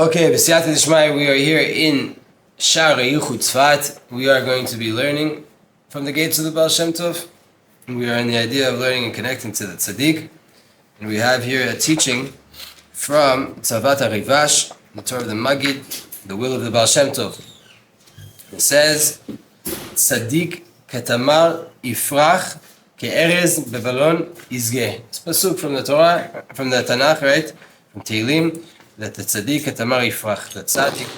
Okay, B'siyata D'Shmaya, we are here in Sha'ar HaYichud Tzfat. We are going to be learning from the gates of the Baal Shem Tov. We are in the idea of learning and connecting to the Tzadik. And we have here a teaching from Tzvat HaRivash, the Torah of the Magid, the will of the Baal Shem Tov. It says, Tzadik ketamar ifrach ke'erez bebalon izgeh. It's a pasuk from the Torah, from the Tanakh, right? From Tehillim, that the Tzadik ketamar ifrach, the Tzadik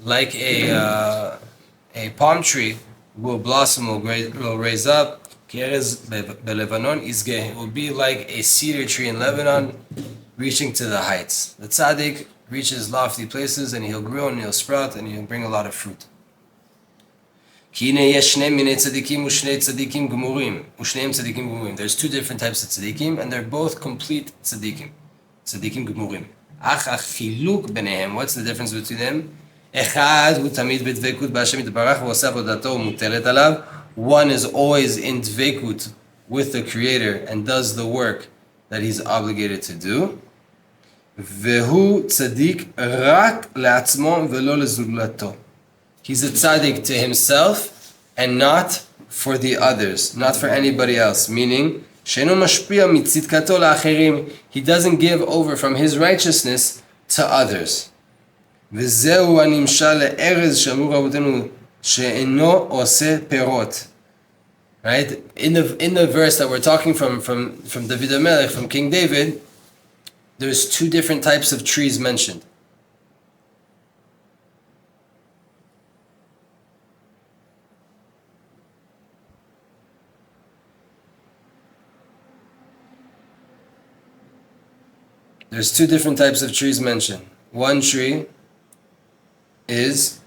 like a palm tree will blossom, will raise up. Ke'erez belevanon izgeh. It will be like a cedar tree in Lebanon, reaching to the heights. The Tzadik reaches lofty places, and he'll grow and he'll sprout and he'll bring a lot of fruit. There's two different types of tzadikim, and they're both complete tzadikim. Tzadikim gemurim. What's the difference between them? One is always in Dveikut with the Creator and does the work that he's obligated to do. Vehu tzadik rak le'atzmo velo lezuglato. He's a tzaddik to himself and not for the others, not for anybody else. Meaning, she'eno mashpia mitzidkato la'acherim. He doesn't give over from his righteousness to others. V'zehu animshal le'erez shamur rabotenu she'eno ose perot. Right? In the verse that we're talking from David HaMelech, from King David, there's two different types of trees mentioned. There's two different types of trees mentioned. One tree is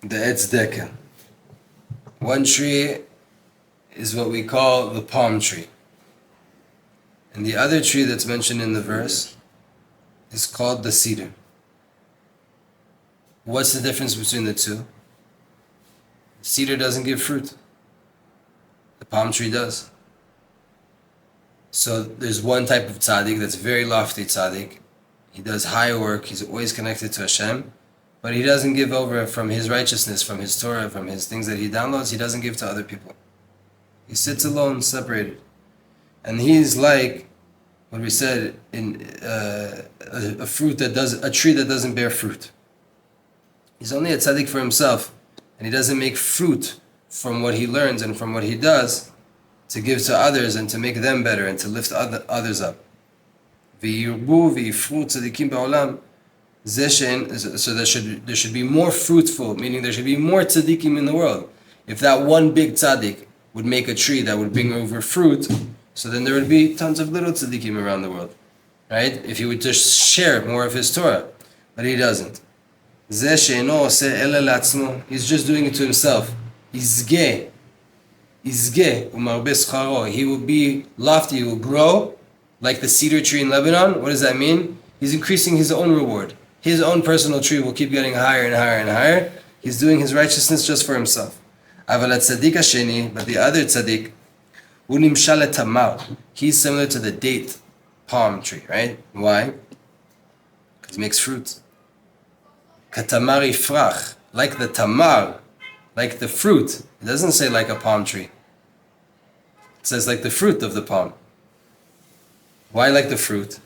the tzedakah. One tree is what we call the palm tree. And the other tree that's mentioned in the verse is called the cedar. What's the difference between the two? The cedar doesn't give fruit. The palm tree does. So there's one type of tzaddik that's very lofty tzaddik. He does high work, he's always connected to Hashem, but he doesn't give over from his righteousness, from his Torah, from his things that he downloads, he doesn't give to other people. He sits alone, separated. And he's like what we said in a tree that doesn't bear fruit. He's only a tzaddik for himself, and he doesn't make fruit from what he learns and from what he does to give to others and to make them better and to lift others up. V'yirbu v'yifru tzadikim ba'olam. So there should be more fruitful, meaning there should be more tzadikim in the world. If that one big tzaddik would make a tree that would bring over fruit, so then there would be tons of little tzadikim around the world, right? If he would just share more of his Torah, but he doesn't. He's just doing it to himself. He will be lofty, he will grow like the cedar tree in Lebanon. What does that mean? He's increasing his own reward. His own personal tree will keep getting higher and higher and higher. He's doing his righteousness just for himself. But the other tzaddik, he's similar to the date palm tree, right? Why? Because he makes fruit. Katamar ifrach, like the tamar, like the fruit. It doesn't say like a palm tree. It says like the fruit of the palm. Why like the fruit?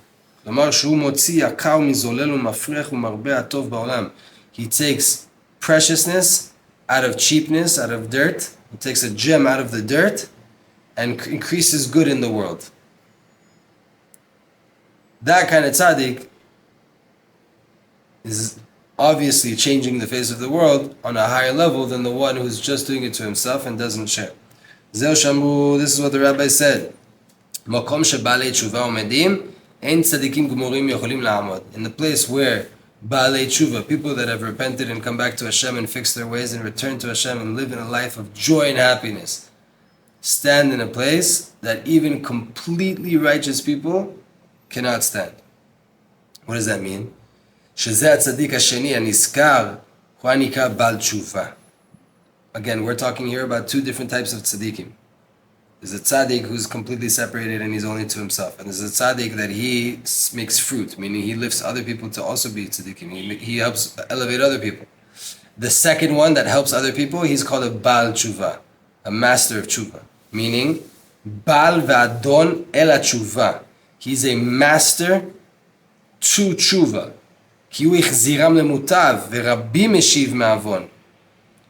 He takes preciousness out of cheapness, out of dirt. He takes a gem out of the dirt and increases good in the world. That kind of tzaddik is obviously changing the face of the world on a higher level than the one who's just doing it to himself and doesn't share. This is what the rabbi said. In the place where Baalei Tshuva, people that have repented and come back to Hashem and fix their ways and return to Hashem and live in a life of joy and happiness, stand in a place that even completely righteous people cannot stand. What does that mean? שזה הצדיק השני הנזכר, הוא הנקרא בעל תשובה. Again, we're talking here about two different types of tzadikim. There's a tzaddik who's completely separated and he's only to himself. And there's a tzaddik that he makes fruit, meaning he lifts other people to also be tzadikim. He helps elevate other people. The second one that helps other people, he's called a Baal Tshuva, a master of tshuva, meaning Baal v'adon el tshuva. He's a master to tshuva. כי הוא החזירם למוטב, ורבים משיב מעוון,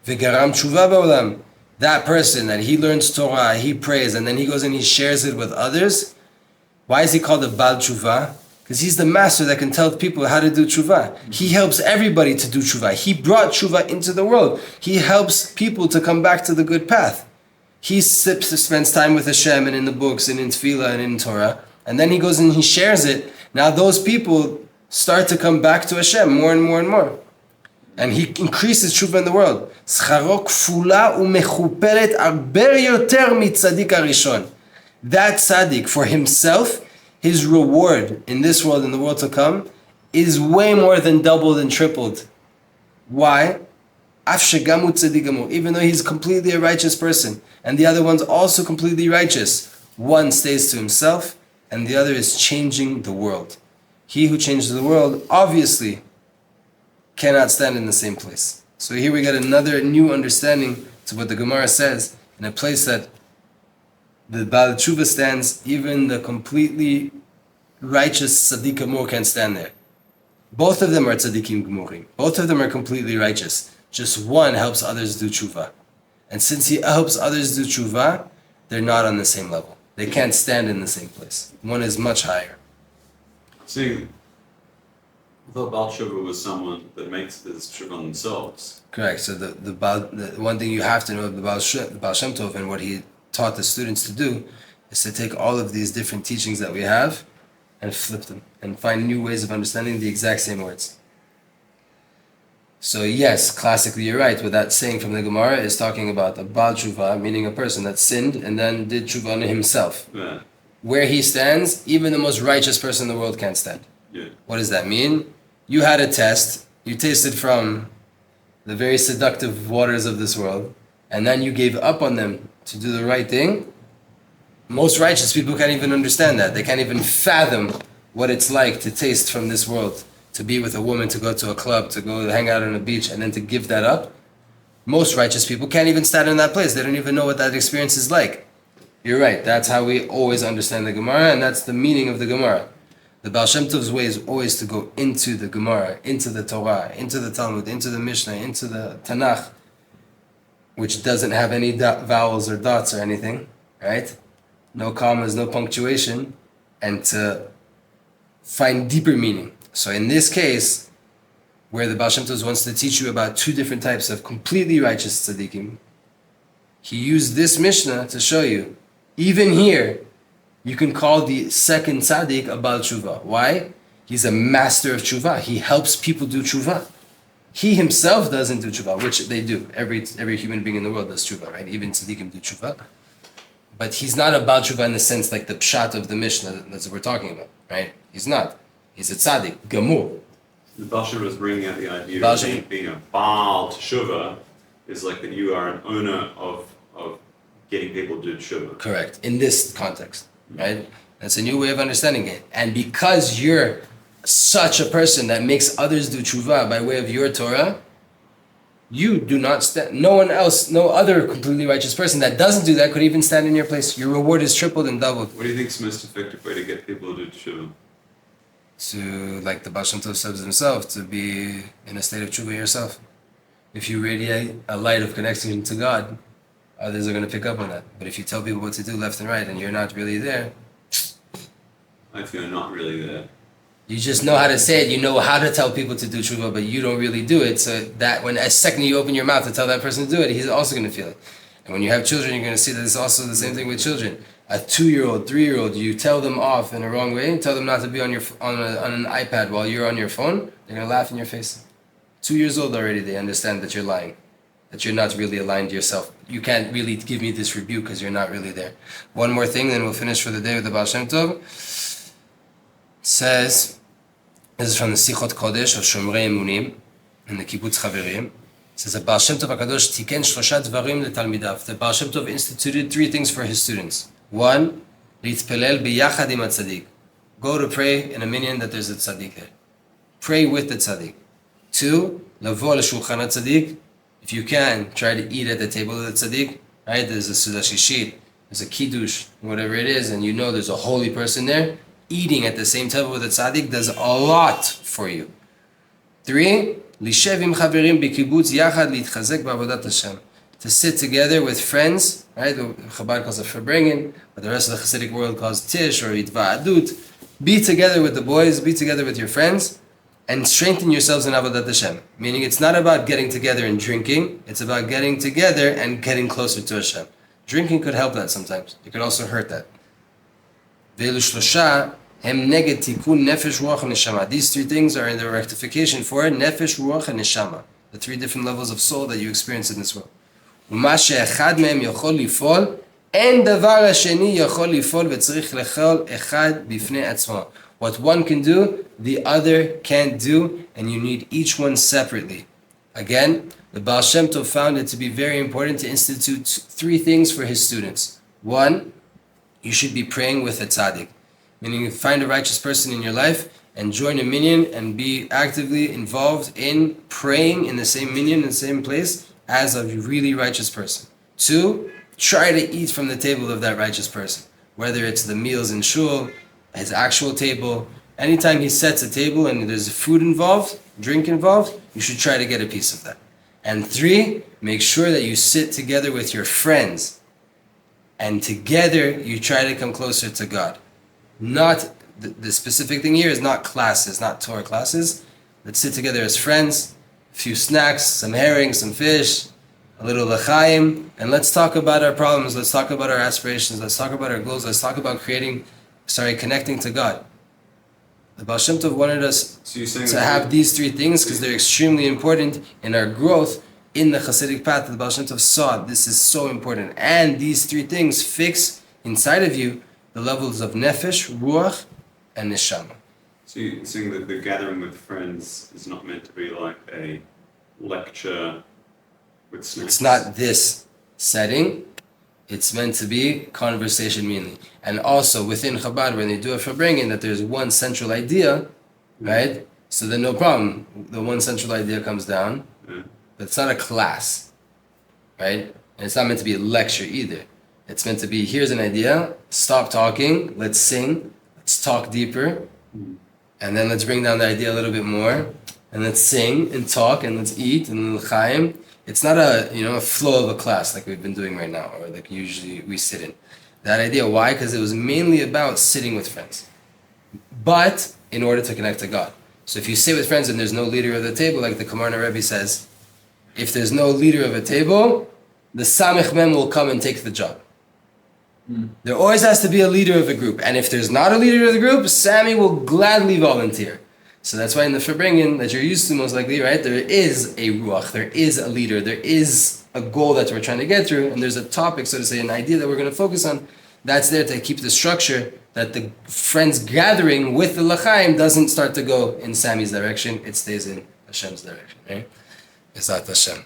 וגרם תשובה בעולם. That person that he learns Torah, he prays, and then he goes and he shares it with others. Why is he called a Baal Tshuva? Because he's the master that can tell people how to do tshuva. He helps everybody to do tshuva. He brought tshuva into the world. He helps people to come back to the good path. He spends time with Hashem and in the books and in tefillah and in Torah, and then he goes and he shares it. Now those people start to come back to Hashem more and more and more. And he increases tshuva in the world. Scharo kfula umechuperet arber yoter mitzadik harishon. That tzaddik, for himself, his reward in this world and the world to come, is way more than doubled and tripled. Why? Af shegamu tzadik gamur. Even though he's completely a righteous person, and the other one's also completely righteous, one stays to himself, and the other is changing the world. He who changes the world, obviously, cannot stand in the same place. So here we get another new understanding to what the Gemara says. In a place that the Baal Tshuva stands, even the completely righteous Tzadik Gamur can't stand there. Both of them are Tzadikim Gemurim. Both of them are completely righteous. Just one helps others do tshuva. And since he helps others do tshuva, they're not on the same level. They can't stand in the same place. One is much higher. See, I thought Baal Tshuva was someone that makes this tshuva on themselves. Correct. So the one thing you have to know of the Baal Shem Tov and what he taught the students to do is to take all of these different teachings that we have and flip them and find new ways of understanding the exact same words. So yes, classically you're right. What that saying from the Gemara is talking about a Baal Tshuva, meaning a person that sinned and then did tshuva on himself. Yeah. Where he stands, even the most righteous person in the world can't stand. Yeah. What does that mean? You had a test, you tasted from the very seductive waters of this world, and then you gave up on them to do the right thing. Most righteous people can't even understand that. They can't even fathom what it's like to taste from this world, to be with a woman, to go to a club, to go hang out on a beach, and then to give that up. Most righteous people can't even stand in that place. They don't even know what that experience is like. You're right, that's how we always understand the Gemara, and that's the meaning of the Gemara. The Baal Shem Tov's way is always to go into the Gemara, into the Torah, into the Talmud, into the Mishnah, into the Tanakh, which doesn't have any vowels or dots or anything, right? No commas, no punctuation, and to find deeper meaning. So in this case, where the Baal Shem Tov wants to teach you about two different types of completely righteous tzadikim, he used this Mishnah to show you, even here, you can call the second tzaddik a Baal Tshuva. Why? He's a master of tshuva. He helps people do tshuva. He himself doesn't do tshuva, which they do. Every human being in the world does tshuva, right? Even tzaddikim do tshuva. But he's not a Baal Tshuva in the sense like the pshat of the Mishnah that's what we're talking about, right? He's not. He's a tzaddik, gamur. The Baal Tshuva is bringing out the idea of being a Baal Tshuva is like that you are an owner of getting people to do tshuva. Correct. In this context. Right? That's a new way of understanding it. And because you're such a person that makes others do tshuva by way of your Torah, you do not stand. No one else, no other completely righteous person that doesn't do that could even stand in your place. Your reward is tripled and doubled. What do you think is the most effective way to get people to do tshuva? To, like the Baal Shem Tov says himself, to be in a state of tshuva yourself. If you radiate a light of connection to God, others are going to pick up on that. But if you tell people what to do left and right and you're not really there, if you're not really there, you just know how to say it. You know how to tell people to do tshuva, but you don't really do it. So that when a second you open your mouth to tell that person to do it, he's also going to feel it. And when you have children, you're going to see that it's also the same thing with children. A 2-year-old, 3-year-old, you tell them off in a wrong way, tell them not to be on an iPad while you're on your phone, they're going to laugh in your face. 2 years old already, they understand that you're lying, that you're not really aligned to yourself. You can't really give me this rebuke because you're not really there. One more thing, then we'll finish for the day with the Baal Shem Tov. It says, this is from the Sichot Kodesh of Shomrei Emunim in the Kibbutz Chaverim. It says that Baal Shem Tov HaKadosh tiken shlosha dvarim letalmidav. The Baal Shem Tov instituted 3 things for his students. 1, litpelel biyachad im tzadik. Go to pray in a minyan that there's a tzaddik there. Pray with the tzaddik. 2, lavo l'shulchan tzaddik. If you can, try to eat at the table of the tzaddik. Right? There's a sudah shishit, there's a kiddush, whatever it is, and you know there's a holy person there. Eating at the same table with the tzaddik does a lot for you. 3, lishev im chaverim b'kibbutz yachad litchazek b'avodat Hashem. To sit together with friends, right? Chabad calls it farbrengen, but the rest of the Hasidic world calls tish or itva'adut. Be together with the boys, be together with your friends, and strengthen yourselves in avodat Hashem. Meaning it's not about getting together and drinking, it's about getting together and getting closer to Hashem. Drinking could help that sometimes. It could also hurt that. These 3 things are in the rectification for nefesh, ruach, and neshama. The 3 different levels of soul that you experience in this world. What one can do, the other can't do, and you need each one separately. Again, the Baal Shem Tov found it to be very important to institute 3 things for his students. 1, you should be praying with a tzaddik. Meaning you find a righteous person in your life and join a minyan and be actively involved in praying in the same minyan, in the same place, as a really righteous person. 2, try to eat from the table of that righteous person. Whether it's the meals in shul, his actual table, anytime he sets a table and there's food involved, drink involved, you should try to get a piece of that. And 3, make sure that you sit together with your friends and together you try to come closer to God. Not, the specific thing here is not classes, not Torah classes. Let's sit together as friends, a few snacks, some herring, some fish, a little l'chaim, and let's talk about our problems, let's talk about our aspirations, let's talk about our goals, let's talk about connecting to God. The Baal Shem Tov wanted us to have these 3 things because they're extremely important in our growth in the Hasidic path. The Baal Shem Tov saw this is so important. And these 3 things fix inside of you the levels of nefesh, ruach, and neshama. So you're saying that the gathering with friends is not meant to be like a lecture with snacks? It's not this setting. It's meant to be conversation mainly. And also within Chabad, when they do a farbrengen, that there's one central idea, right? So then no problem. The one central idea comes down. But it's not a class, right? And it's not meant to be a lecture either. It's meant to be, here's an idea, stop talking, let's sing, let's talk deeper, and then let's bring down the idea a little bit more, and let's sing and talk and let's eat and l'chaim. It's not a flow of a class like we've been doing right now, or like usually we sit in. That idea, why? Because it was mainly about sitting with friends. But in order to connect to God. So if you sit with friends and there's no leader of the table, like the Kamarna Rebbe says, if there's no leader of a table, the Samech Mem will come and take the job. There always has to be a leader of a group. And if there's not a leader of the group, Sammy will gladly volunteer. So that's why in the farbrengen that you're used to most likely, right? There is a ruach, there is a leader, there is a goal that we're trying to get through, and there's a topic, so to say, an idea that we're going to focus on. That's there to keep the structure that the friends gathering with the l'chaim doesn't start to go in Sammy's direction, it stays in Hashem's direction, right? Bezat Hashem.